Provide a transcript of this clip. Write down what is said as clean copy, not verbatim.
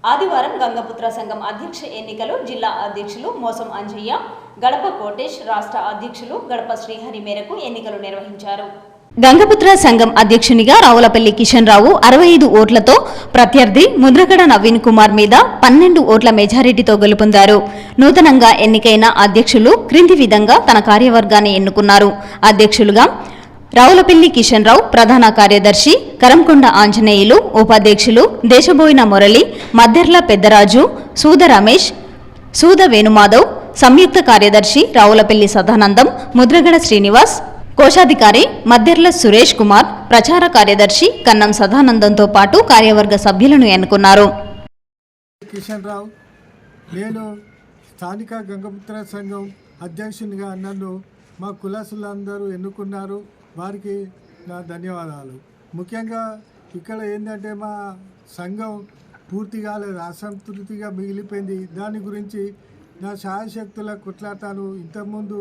ఆదివారం గంగపుత్ర సంఘం అధ్యక్ష ఎన్నికలు జిల్లా అధ్యక్షులు మోసం అంజయ్య, గడప కోటేష్, రాష్ట్ర అధ్యక్షులు గడప శ్రీహరి మేరకు ఎన్నికలు నిర్వహించారు. గంగపుత్ర సంఘం అధ్యక్షునిగా రావులపల్లి కిషన్ రావు 65 ఓట్లతో, ప్రత్యర్థి ముద్రగడ నవీన్ కుమార్ మీద 12 ఓట్ల మెజారిటీతో గెలుపొందారు. నూతనంగా ఎన్నికైన అధ్యక్షులు క్రింది విధంగా తన కార్యవర్గాన్ని ఎన్నుకున్నారు. అధ్యక్షులుగా రావులపల్లి కిషన్ రావు, ప్రధాన కార్యదర్శి కరంకొండ ఆంజనేయులు, ఉపాధ్యక్షులు దేశబోయిన మురళి, మద్దెర్ల పెద్దరాజు, సూద రమేష్, సూద వేణుమాధవ్, సంయుక్త కార్యదర్శి రావులపల్లి సదానందం, ముద్రగడ శ్రీనివాస్, కోశాధికారి మద్దెర్ల సురేష్ కుమార్, ప్రచార కార్యదర్శి కన్నం సదానందంతో పాటు కార్యవర్గ సభ్యులను ఎన్నుకున్నారు. కిషన్ రావు, నేను స్థానిక గంగపుత్ర సంఘం అధ్యక్షునిగా నన్ను మా కులసులందరూ ఎన్నుకున్నారు. వారికి నా ధన్యవాదాలు. ముఖ్యంగా ఇక్కడ ఏంటంటే మా సంఘం పూర్తిగా అసంతృప్తిగా మిగిలిపోయింది. దాని గురించి నా శాయశక్తుల కొట్లాటాను ఇంతకుముందు